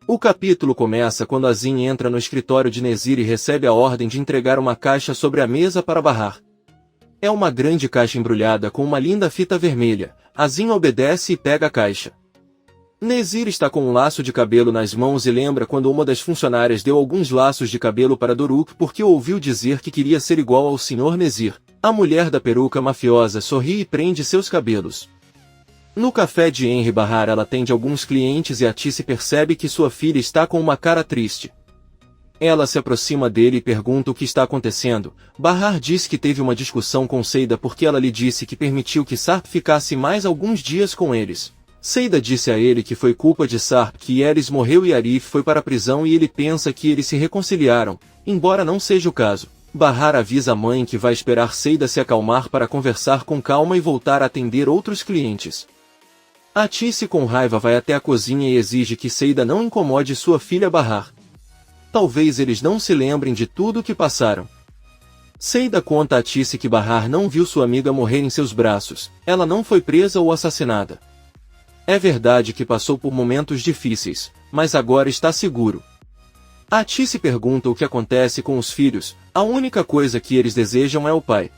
O capítulo começa quando Azim entra no escritório de Nezir e recebe a ordem de entregar uma caixa sobre a mesa para Bahar. É uma grande caixa embrulhada com uma linda fita vermelha. Azim obedece e pega a caixa. Nezir está com um laço de cabelo nas mãos e lembra quando uma das funcionárias deu alguns laços de cabelo para Doruk porque ouviu dizer que queria ser igual ao Sr. Nezir. A mulher da peruca mafiosa sorri e prende seus cabelos. No café de Henry Bahar ela atende alguns clientes e Atice percebe que sua filha está com uma cara triste. Ela se aproxima dele e pergunta o que está acontecendo. Bahar diz que teve uma discussão com Seida porque ela lhe disse que permitiu que Sarp ficasse mais alguns dias com eles. Seida disse a ele que foi culpa de Sarp que Yelis morreu e Arif foi para a prisão e ele pensa que eles se reconciliaram, embora não seja o caso. Bahar avisa a mãe que vai esperar Seida se acalmar para conversar com calma e voltar a atender outros clientes. Atice com raiva vai até a cozinha e exige que Seida não incomode sua filha Bahar. Talvez eles não se lembrem de tudo o que passaram. Seida conta a Atice que Bahar não viu sua amiga morrer em seus braços, ela não foi presa ou assassinada. É verdade que passou por momentos difíceis, mas agora está seguro. Atice pergunta o que acontece com os filhos, a única coisa que eles desejam é o pai.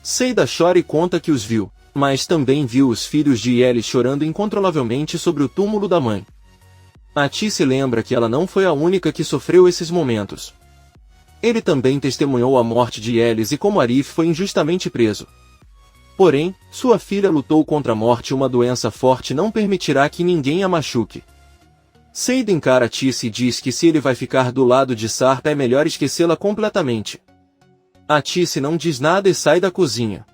Seida chora e conta que os viu, mas também viu os filhos de Yelis chorando incontrolavelmente sobre o túmulo da mãe. Atice lembra que ela não foi a única que sofreu esses momentos. Ele também testemunhou a morte de Yelis e como Arif foi injustamente preso. Porém, sua filha lutou contra a morte e uma doença forte não permitirá que ninguém a machuque. Seida encara Atice e diz que se ele vai ficar do lado de Sarp é melhor esquecê-la completamente. Atice não diz nada e sai da cozinha.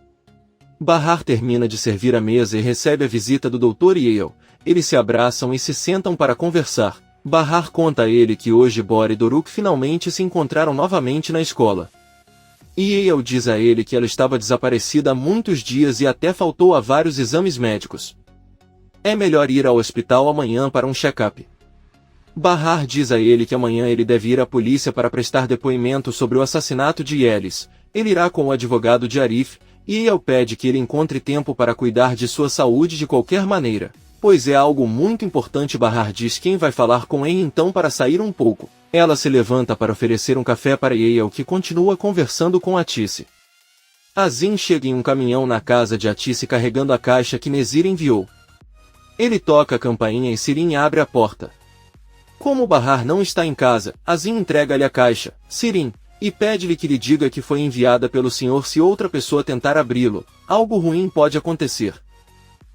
Bahar termina de servir a mesa e recebe a visita do Dr. Yale. Eles se abraçam e se sentam para conversar. Bahar conta a ele que hoje Bora e Doruk finalmente se encontraram novamente na escola. Yale diz a ele que ela estava desaparecida há muitos dias e até faltou a vários exames médicos. É melhor ir ao hospital amanhã para um check-up. Bahar diz a ele que amanhã ele deve ir à polícia para prestar depoimento sobre o assassinato de Yelis. Ele irá com o advogado de Arif, e Yale pede que ele encontre tempo para cuidar de sua saúde de qualquer maneira, pois é algo muito importante. Bahar diz quem vai falar com ele então para sair um pouco. Ela se levanta para oferecer um café para Yale que continua conversando com Atice. Azim chega em um caminhão na casa de Atice carregando a caixa que Nezir enviou. Ele toca a campainha e Sirin abre a porta. Como Bahar não está em casa, Azim entrega-lhe a caixa, Sirin, e pede-lhe que lhe diga que foi enviada pelo senhor se outra pessoa tentar abri-lo, algo ruim pode acontecer.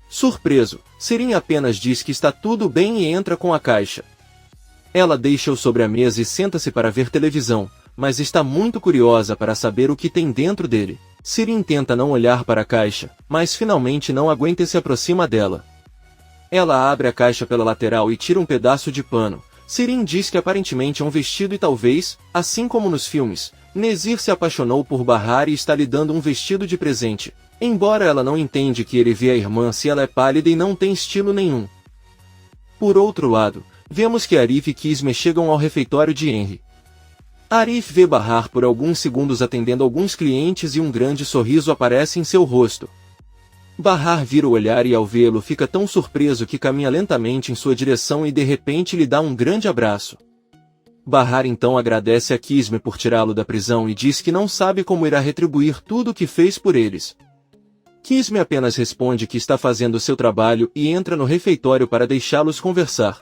Surpreso, Sirin apenas diz que está tudo bem e entra com a caixa. Ela deixa-o sobre a mesa e senta-se para ver televisão, mas está muito curiosa para saber o que tem dentro dele. Sirin tenta não olhar para a caixa, mas finalmente não aguenta e se aproxima dela. Ela abre a caixa pela lateral e tira um pedaço de pano. Sirin diz que aparentemente é um vestido e talvez, assim como nos filmes, Nezir se apaixonou por Bahar e está lhe dando um vestido de presente, embora ela não entende que ele vê a irmã se ela é pálida e não tem estilo nenhum. Por outro lado, vemos que Arif e Kisme chegam ao refeitório de Henry. Arif vê Bahar por alguns segundos atendendo alguns clientes e um grande sorriso aparece em seu rosto. Bahar vira o olhar e ao vê-lo fica tão surpreso que caminha lentamente em sua direção e de repente lhe dá um grande abraço. Bahar então agradece a Kisme por tirá-lo da prisão e diz que não sabe como irá retribuir tudo o que fez por eles. Kisme apenas responde que está fazendo seu trabalho e entra no refeitório para deixá-los conversar.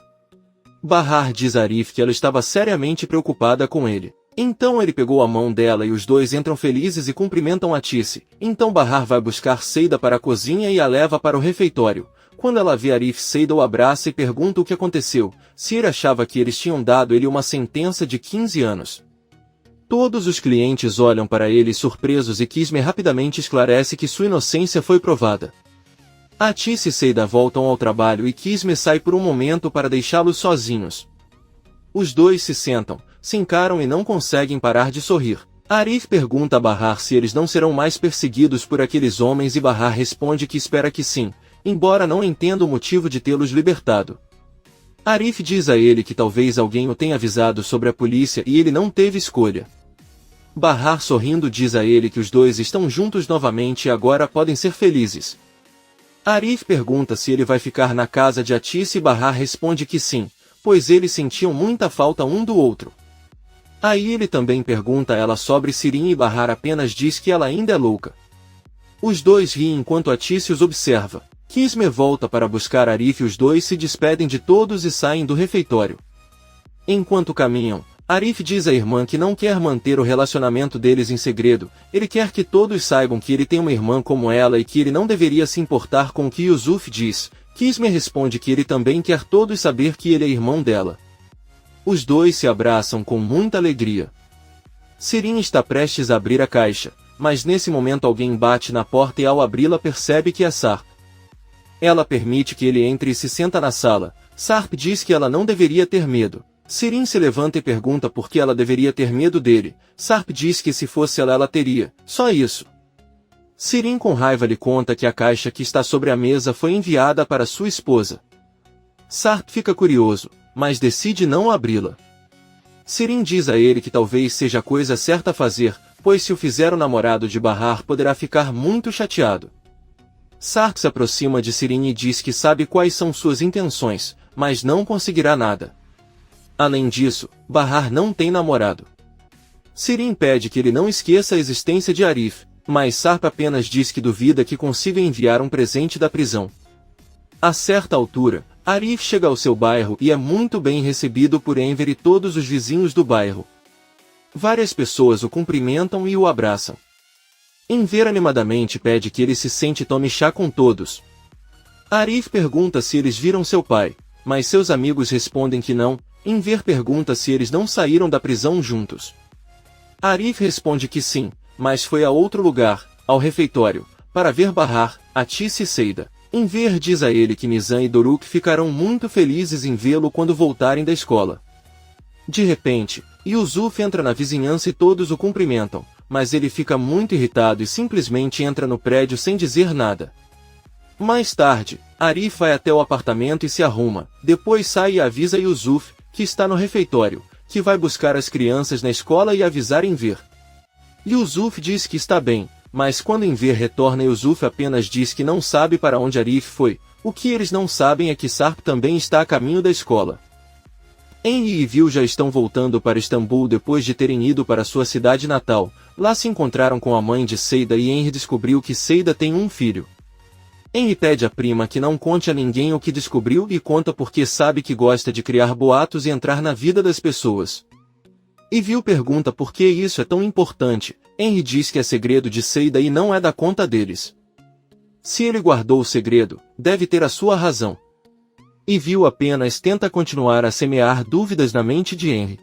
Bahar diz a Arif que ela estava seriamente preocupada com ele. Então ele pegou a mão dela e os dois entram felizes e cumprimentam Atice. Então Bahar vai buscar Seida para a cozinha e a leva para o refeitório. Quando ela vê Arif, Seida o abraça e pergunta o que aconteceu, se ele achava que eles tinham dado ele uma sentença de 15 anos. Todos os clientes olham para ele surpresos e Kisme rapidamente esclarece que sua inocência foi provada. Atice e Seida voltam ao trabalho e Kisme sai por um momento para deixá-los sozinhos. Os dois se sentam, se encaram e não conseguem parar de sorrir. Arif pergunta a Bahar se eles não serão mais perseguidos por aqueles homens e Bahar responde que espera que sim, embora não entenda o motivo de tê-los libertado. Arif diz a ele que talvez alguém o tenha avisado sobre a polícia e ele não teve escolha. Bahar sorrindo diz a ele que os dois estão juntos novamente e agora podem ser felizes. Arif pergunta se ele vai ficar na casa de Atice e Bahar responde que sim, pois eles sentiam muita falta um do outro. Aí ele também pergunta a ela sobre Sirin e Bahar apenas diz que ela ainda é louca. Os dois riem enquanto Atícia os observa. Kismet volta para buscar Arif e os dois se despedem de todos e saem do refeitório. Enquanto caminham, Arif diz à irmã que não quer manter o relacionamento deles em segredo, ele quer que todos saibam que ele tem uma irmã como ela e que ele não deveria se importar com o que Yusuf diz. Kismet responde que ele também quer todos saber que ele é irmão dela. Os dois se abraçam com muita alegria. Sirin está prestes a abrir a caixa, mas nesse momento alguém bate na porta e ao abri-la percebe que é Sarp. Ela permite que ele entre e se senta na sala. Sarp diz que ela não deveria ter medo. Sirin se levanta e pergunta por que ela deveria ter medo dele. Sarp diz que se fosse ela teria. Só isso. Sirin com raiva lhe conta que a caixa que está sobre a mesa foi enviada para sua esposa. Sarp fica curioso, mas decide não abri-la. Sirin diz a ele que talvez seja a coisa certa a fazer, pois se o fizer o namorado de Bahar poderá ficar muito chateado. Sarp se aproxima de Sirin e diz que sabe quais são suas intenções, mas não conseguirá nada. Além disso, Bahar não tem namorado. Sirin pede que ele não esqueça a existência de Arif, mas Sarp apenas diz que duvida que consiga enviar um presente da prisão. A certa altura, Arif chega ao seu bairro e é muito bem recebido por Enver e todos os vizinhos do bairro. Várias pessoas o cumprimentam e o abraçam. Enver animadamente pede que ele se sente e tome chá com todos. Arif pergunta se eles viram seu pai, mas seus amigos respondem que não. Enver pergunta se eles não saíram da prisão juntos. Arif responde que sim, mas foi a outro lugar, ao refeitório, para ver Bahar, Atícia e Seida. Enver diz a ele que Nizam e Doruk ficarão muito felizes em vê-lo quando voltarem da escola. De repente, Yusuf entra na vizinhança e todos o cumprimentam, mas ele fica muito irritado e simplesmente entra no prédio sem dizer nada. Mais tarde, Arif vai até o apartamento e se arruma, depois sai e avisa Yusuf, que está no refeitório, que vai buscar as crianças na escola e avisar Enver. Yusuf diz que está bem, mas quando Enver retorna Yusuf apenas diz que não sabe para onde Arif foi. O que eles não sabem é que Sarp também está a caminho da escola. Henry e Vil já estão voltando para Istambul depois de terem ido para sua cidade natal. Lá se encontraram com a mãe de Seida e Henry descobriu que Seida tem um filho. Henry pede à prima que não conte a ninguém o que descobriu e conta porque sabe que gosta de criar boatos e entrar na vida das pessoas. E Vil pergunta por que isso é tão importante. Henry diz que é segredo de Seida e não é da conta deles. Se ele guardou o segredo, deve ter a sua razão. E Vil apenas tenta continuar a semear dúvidas na mente de Henry.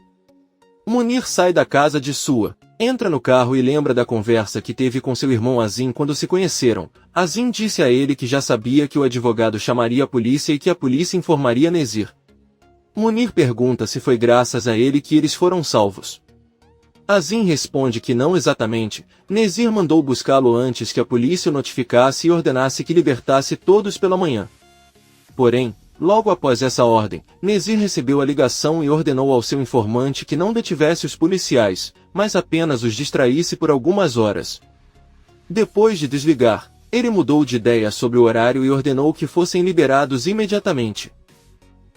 Munir sai da casa de sua, entra no carro e lembra da conversa que teve com seu irmão Azim quando se conheceram. Azim disse a ele que já sabia que o advogado chamaria a polícia e que a polícia informaria Nezir. Munir pergunta se foi graças a ele que eles foram salvos. Azim responde que não exatamente. Nezir mandou buscá-lo antes que a polícia o notificasse e ordenasse que libertasse todos pela manhã. Porém, logo após essa ordem, Nezir recebeu a ligação e ordenou ao seu informante que não detivesse os policiais, mas apenas os distraísse por algumas horas. Depois de desligar, ele mudou de ideia sobre o horário e ordenou que fossem liberados imediatamente.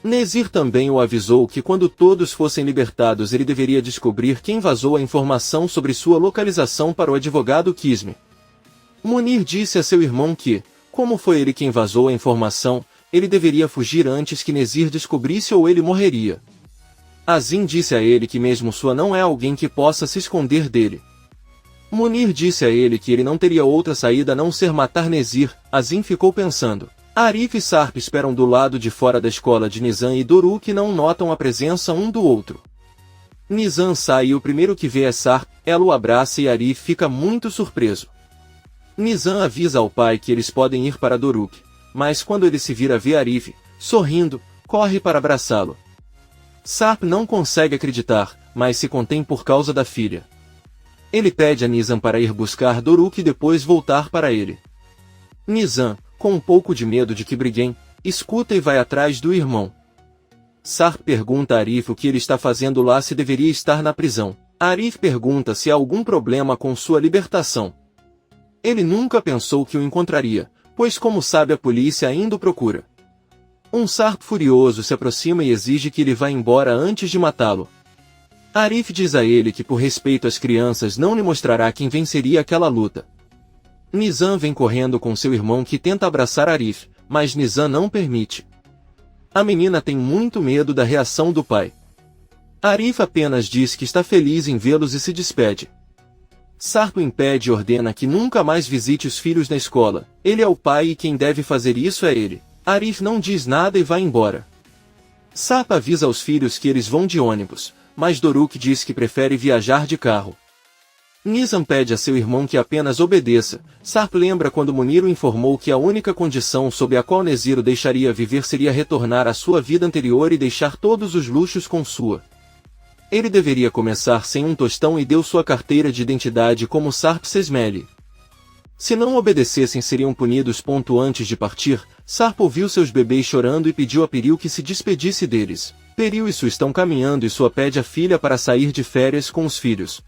Nezir também o avisou que quando todos fossem libertados ele deveria descobrir quem vazou a informação sobre sua localização para o advogado Kismet. Munir disse a seu irmão que, como foi ele quem vazou a informação, ele deveria fugir antes que Nezir descobrisse ou ele morreria. Azim disse a ele que mesmo sua não é alguém que possa se esconder dele. Munir disse a ele que ele não teria outra saída a não ser matar Nezir. Azim ficou pensando. Arif e Sarp esperam do lado de fora da escola de Nizam e Doruk e não notam a presença um do outro. Nizam sai e o primeiro que vê é Sarp, ela o abraça e Arif fica muito surpreso. Nizam avisa ao pai que eles podem ir para Doruk, mas quando ele se vira vê Arif, sorrindo, corre para abraçá-lo. Sarp não consegue acreditar, mas se contém por causa da filha. Ele pede a Nizam para ir buscar Doruk e depois voltar para ele. Nizam, com um pouco de medo de que briguem, escuta e vai atrás do irmão. Sarp pergunta a Arif o que ele está fazendo lá se deveria estar na prisão. Arif pergunta se há algum problema com sua libertação. Ele nunca pensou que o encontraria, pois como sabe a polícia ainda o procura. Um Sarp furioso se aproxima e exige que ele vá embora antes de matá-lo. Arif diz a ele que por respeito às crianças não lhe mostrará quem venceria aquela luta. Nizam vem correndo com seu irmão que tenta abraçar Arif, mas Nizam não permite. A menina tem muito medo da reação do pai. Arif apenas diz que está feliz em vê-los e se despede. Sarp o impede e ordena que nunca mais visite os filhos na escola. Ele é o pai e quem deve fazer isso é ele. Arif não diz nada e vai embora. Sarp avisa aos filhos que eles vão de ônibus, mas Doruk diz que prefere viajar de carro. Nizam pede a seu irmão que apenas obedeça. Sarp lembra quando Munir o informou que a única condição sob a qual Nezir o deixaria viver seria retornar à sua vida anterior e deixar todos os luxos com sua. Ele deveria começar sem um tostão e deu sua carteira de identidade como Sarp Sesmele. Se não obedecessem seriam punidos. Antes de partir, Sarp ouviu seus bebês chorando e pediu a Peril que se despedisse deles. Peril e Su estão caminhando e Sua pede a filha para sair de férias com os filhos.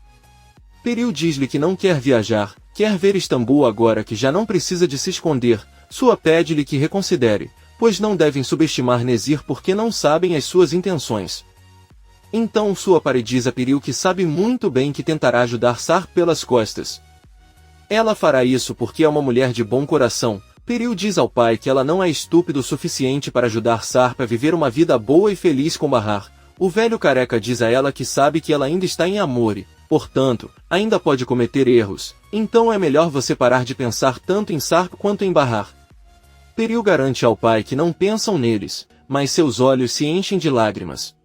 Peril diz-lhe que não quer viajar, quer ver Istambul agora que já não precisa de se esconder. Sua pede-lhe que reconsidere, pois não devem subestimar Nezir porque não sabem as suas intenções. Então Sua diz a Peril que sabe muito bem que tentará ajudar Sarp pelas costas. Ela fará isso porque é uma mulher de bom coração. Peril diz ao pai que ela não é estúpido o suficiente para ajudar Sarp a viver uma vida boa e feliz com Bahar. O velho careca diz a ela que sabe que ela ainda está em Amore, portanto, ainda pode cometer erros, então é melhor você parar de pensar tanto em Sarp quanto em Bahar. Peril garante ao pai que não pensam neles, mas seus olhos se enchem de lágrimas.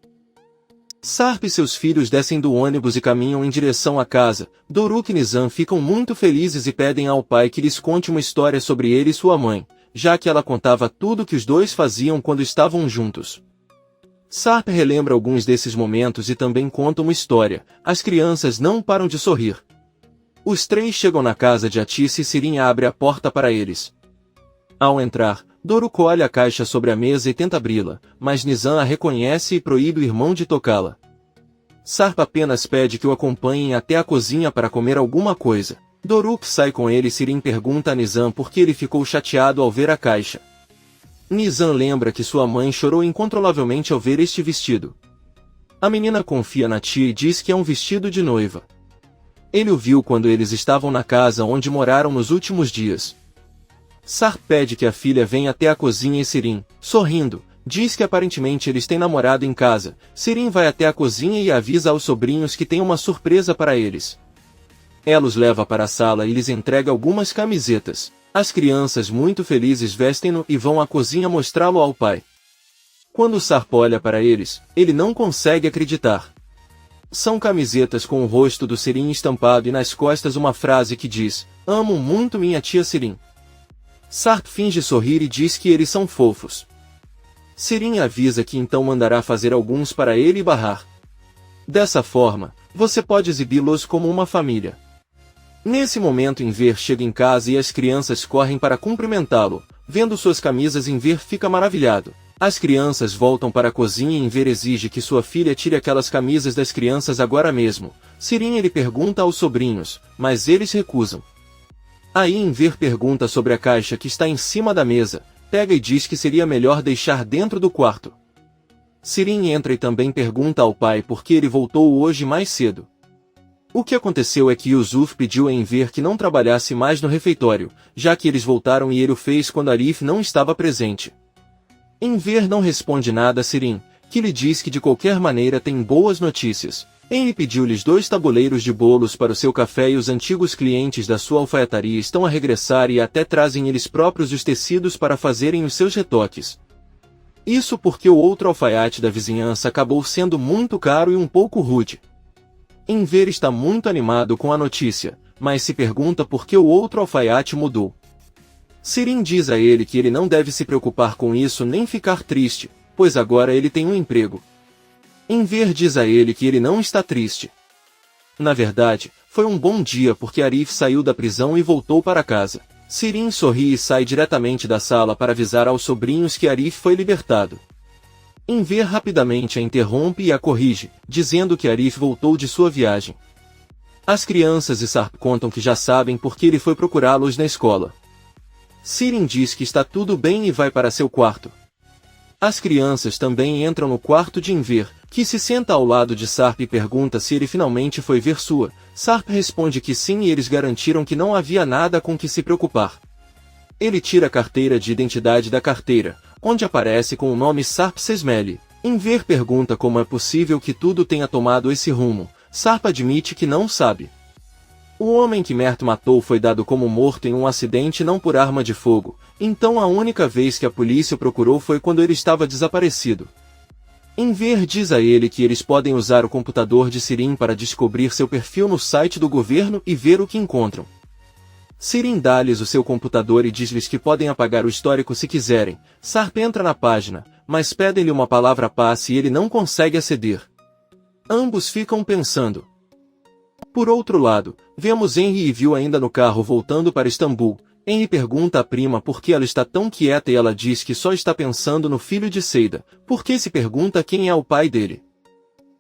Sarp e seus filhos descem do ônibus e caminham em direção à casa. Doruk e Nizam ficam muito felizes e pedem ao pai que lhes conte uma história sobre ele e sua mãe, já que ela contava tudo que os dois faziam quando estavam juntos. Sarp relembra alguns desses momentos e também conta uma história. As crianças não param de sorrir. Os três chegam na casa de Atice e Sirin abre a porta para eles. Ao entrar, Doruk olha a caixa sobre a mesa e tenta abri-la, mas Nizam a reconhece e proíbe o irmão de tocá-la. Sarp apenas pede que o acompanhem até a cozinha para comer alguma coisa. Doruk sai com ele e Sirin pergunta a Nizam por que ele ficou chateado ao ver a caixa. Nizam lembra que sua mãe chorou incontrolavelmente ao ver este vestido. A menina confia na tia e diz que é um vestido de noiva. Ele o viu quando eles estavam na casa onde moraram nos últimos dias. Sarp pede que a filha venha até a cozinha e Sirin, sorrindo, diz que aparentemente eles têm namorado em casa. Sirin vai até a cozinha e avisa aos sobrinhos que tem uma surpresa para eles. Ela os leva para a sala e lhes entrega algumas camisetas. As crianças muito felizes vestem-no e vão à cozinha mostrá-lo ao pai. Quando Sarp olha para eles, ele não consegue acreditar. São camisetas com o rosto do Sirin estampado e nas costas uma frase que diz: "Amo muito minha tia Sirin." Sarp finge sorrir e diz que eles são fofos. Sirin avisa que então mandará fazer alguns para ele e Bahar. Dessa forma, você pode exibi-los como uma família. Nesse momento Enver chega em casa e as crianças correm para cumprimentá-lo. Vendo suas camisas Enver fica maravilhado. As crianças voltam para a cozinha e Enver exige que sua filha tire aquelas camisas das crianças agora mesmo. Sirin ele pergunta aos sobrinhos, mas eles recusam. Aí Enver pergunta sobre a caixa que está em cima da mesa, pega e diz que seria melhor deixar dentro do quarto. Sirin entra e também pergunta ao pai por que ele voltou hoje mais cedo. O que aconteceu é que Yusuf pediu a Enver que não trabalhasse mais no refeitório, já que eles voltaram e ele o fez quando Arif não estava presente. Enver não responde nada a Sirin, que lhe diz que de qualquer maneira tem boas notícias. Ele pediu-lhes 2 tabuleiros de bolos para o seu café e os antigos clientes da sua alfaiataria estão a regressar e até trazem eles próprios os tecidos para fazerem os seus retoques. Isso porque o outro alfaiate da vizinhança acabou sendo muito caro e um pouco rude. Enver está muito animado com a notícia, mas se pergunta por que o outro alfaiate mudou. Sirin diz a ele que ele não deve se preocupar com isso nem ficar triste, pois agora ele tem um emprego. Enver diz a ele que ele não está triste. Na verdade, foi um bom dia porque Arif saiu da prisão e voltou para casa. Sirin sorri e sai diretamente da sala para avisar aos sobrinhos que Arif foi libertado. Enver rapidamente a interrompe e a corrige, dizendo que Arif voltou de sua viagem. As crianças e Sarp contam que já sabem porque ele foi procurá-los na escola. Sirin diz que está tudo bem e vai para seu quarto. As crianças também entram no quarto de Enver, que se senta ao lado de Sarp e pergunta se ele finalmente foi ver sua. Sarp responde que sim e eles garantiram que não havia nada com que se preocupar. Ele tira a carteira de identidade da carteira, onde aparece com o nome Sarp Sesmele. Enver pergunta como é possível que tudo tenha tomado esse rumo. Sarp admite que não sabe. O homem que Mert matou foi dado como morto em um acidente não por arma de fogo, então a única vez que a polícia o procurou foi quando ele estava desaparecido. Enver diz a ele que eles podem usar o computador de Sirin para descobrir seu perfil no site do governo e ver o que encontram. Sirin dá-lhes o seu computador e diz-lhes que podem apagar o histórico se quiserem. Sarp entra na página, mas pedem-lhe uma palavra passe e ele não consegue aceder. Ambos ficam pensando. Por outro lado, vemos Henry e Vil ainda no carro voltando para Istambul. Henry pergunta à prima por que ela está tão quieta e ela diz que só está pensando no filho de Seida, porque se pergunta quem é o pai dele.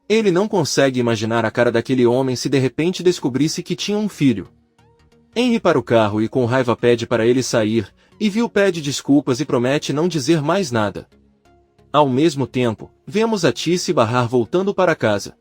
Ele não consegue imaginar a cara daquele homem se de repente descobrisse que tinha um filho. Henry para o carro e com raiva pede para ele sair, e Vil pede desculpas e promete não dizer mais nada. Ao mesmo tempo, vemos Atice e Bahar voltando para casa.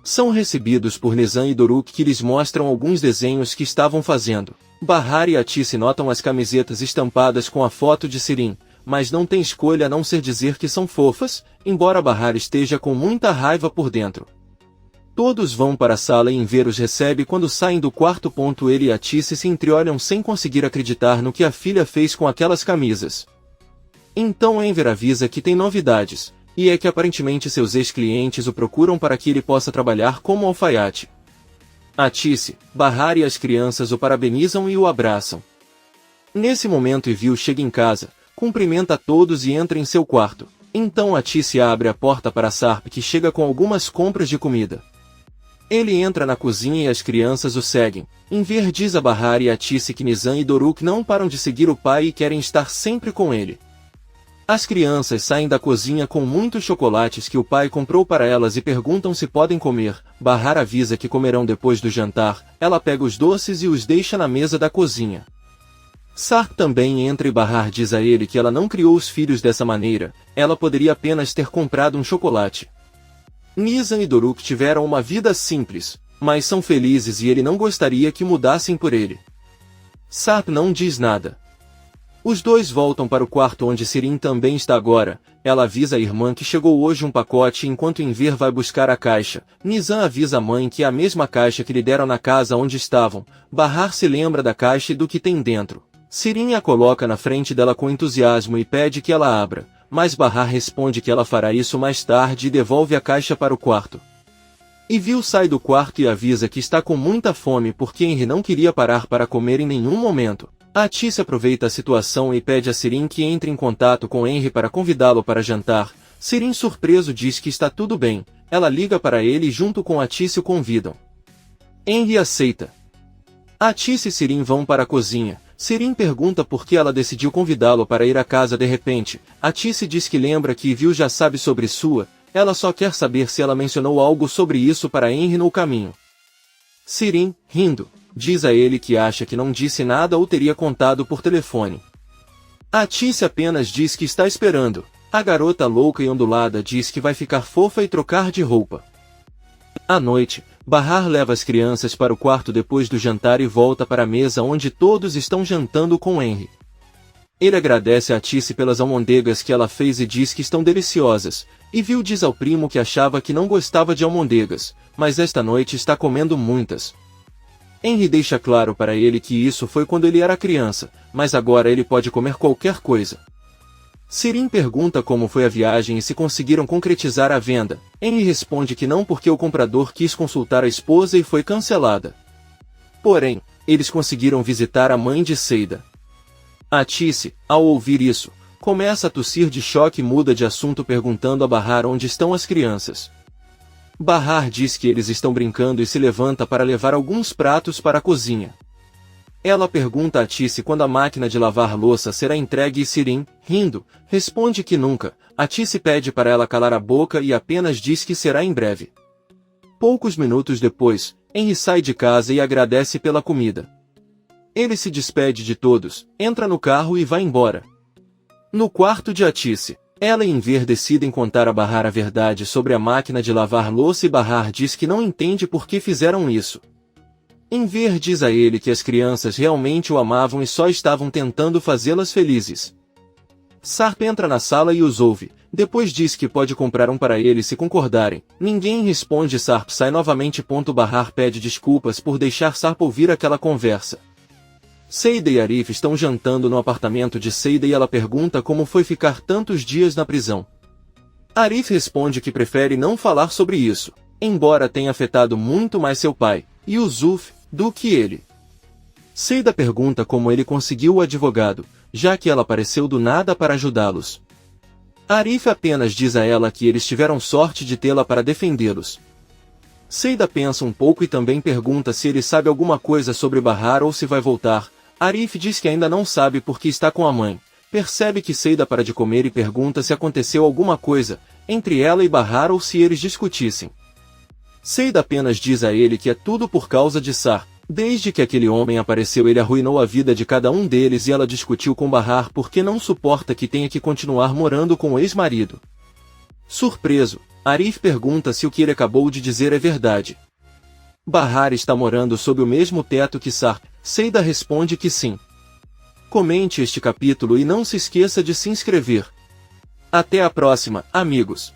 São recebidos por Nizam e Doruk que lhes mostram alguns desenhos que estavam fazendo. Bahar e Atice notam as camisetas estampadas com a foto de Sirin, mas não tem escolha a não ser dizer que são fofas, embora Bahar esteja com muita raiva por dentro. Todos vão para a sala e Enver os recebe quando saem do quarto. Ele e Atice se entreolham sem conseguir acreditar no que a filha fez com aquelas camisas. Então Enver avisa que tem novidades, e é que aparentemente seus ex-clientes o procuram para que ele possa trabalhar como alfaiate. Atice, Bahar e as crianças o parabenizam e o abraçam. Nesse momento Evil chega em casa, cumprimenta a todos e entra em seu quarto. Então Atice abre a porta para Sarp que chega com algumas compras de comida. Ele entra na cozinha e as crianças o seguem. Enver diz a Bahar e Atice que Nizam e Doruk não param de seguir o pai e querem estar sempre com ele. As crianças saem da cozinha com muitos chocolates que o pai comprou para elas e perguntam se podem comer. Bahar avisa que comerão depois do jantar. Ela pega os doces e os deixa na mesa da cozinha. Sarp também entra e Bahar diz a ele que ela não criou os filhos dessa maneira, ela poderia apenas ter comprado um chocolate. Nizam e Doruk tiveram uma vida simples, mas são felizes e ele não gostaria que mudassem por ele. Sarp não diz nada. Os dois voltam para o quarto onde Sirin também está agora. Ela avisa a irmã que chegou hoje um pacote enquanto Enver vai buscar a caixa. Nizam avisa a mãe que é a mesma caixa que lhe deram na casa onde estavam. Bahar se lembra da caixa e do que tem dentro. Sirin a coloca na frente dela com entusiasmo e pede que ela abra, mas Bahar responde que ela fará isso mais tarde e devolve a caixa para o quarto. Evil sai do quarto e avisa que está com muita fome porque Henry não queria parar para comer em nenhum momento. Atice aproveita a situação e pede a Sirin que entre em contato com Henry para convidá-lo para jantar. Sirin surpreso diz que está tudo bem. Ela liga para ele e junto com Atice o convidam. Henry aceita. Atice e Sirin vão para a cozinha. Sirin pergunta por que ela decidiu convidá-lo para ir à casa de repente. Atice diz que lembra que Evil já sabe sobre sua. Ela só quer saber se ela mencionou algo sobre isso para Henry no caminho. Sirin, rindo, diz a ele que acha que não disse nada ou teria contado por telefone. Atice apenas diz que está esperando. A garota louca e ondulada diz que vai ficar fofa e trocar de roupa. À noite, Bahar leva as crianças para o quarto depois do jantar e volta para a mesa onde todos estão jantando com Henry. Ele agradece a Atice pelas almôndegas que ela fez e diz que estão deliciosas. Evil diz ao primo que achava que não gostava de almôndegas, mas esta noite está comendo muitas. Henry deixa claro para ele que isso foi quando ele era criança, mas agora ele pode comer qualquer coisa. Sirin pergunta como foi a viagem e se conseguiram concretizar a venda. Henry responde que não porque o comprador quis consultar a esposa e foi cancelada. Porém, eles conseguiram visitar a mãe de Seida. Atice, ao ouvir isso, começa a tossir de choque e muda de assunto perguntando a Bahar onde estão as crianças. Bahar diz que eles estão brincando e se levanta para levar alguns pratos para a cozinha. Ela pergunta a Atice quando a máquina de lavar louça será entregue e Sirin, rindo, responde que nunca. Atice pede para ela calar a boca e apenas diz que será em breve. Poucos minutos depois, Henry sai de casa e agradece pela comida. Ele se despede de todos, entra no carro e vai embora. No quarto de Atice, Ela e Enver decidem contar a Bahar a verdade sobre a máquina de lavar louça e Bahar diz que não entende por que fizeram isso. Enver diz a ele que as crianças realmente o amavam e só estavam tentando fazê-las felizes. Sarp entra na sala e os ouve, depois diz que pode comprar um para eles se concordarem. Ninguém responde. Sarp sai novamente. Bahar pede desculpas por deixar Sarp ouvir aquela conversa. Seida e Arif estão jantando no apartamento de Seida e ela pergunta como foi ficar tantos dias na prisão. Arif responde que prefere não falar sobre isso, embora tenha afetado muito mais seu pai, Yusuf, do que ele. Seida pergunta como ele conseguiu o advogado, já que ela apareceu do nada para ajudá-los. Arif apenas diz a ela que eles tiveram sorte de tê-la para defendê-los. Seida pensa um pouco e também pergunta se ele sabe alguma coisa sobre Bahar ou se vai voltar. Arif diz que ainda não sabe porque está com a mãe. Percebe que Seida para de comer e pergunta se aconteceu alguma coisa entre ela e Bahar ou se eles discutissem. Seida apenas diz a ele que é tudo por causa de Sar. Desde que aquele homem apareceu ele arruinou a vida de cada um deles e ela discutiu com Bahar porque não suporta que tenha que continuar morando com o ex-marido. Surpreso, Arif pergunta se o que ele acabou de dizer é verdade. Bahar está morando sob o mesmo teto que Sar. Seida responde que sim. Comente este capítulo e não se esqueça de se inscrever. Até a próxima, amigos!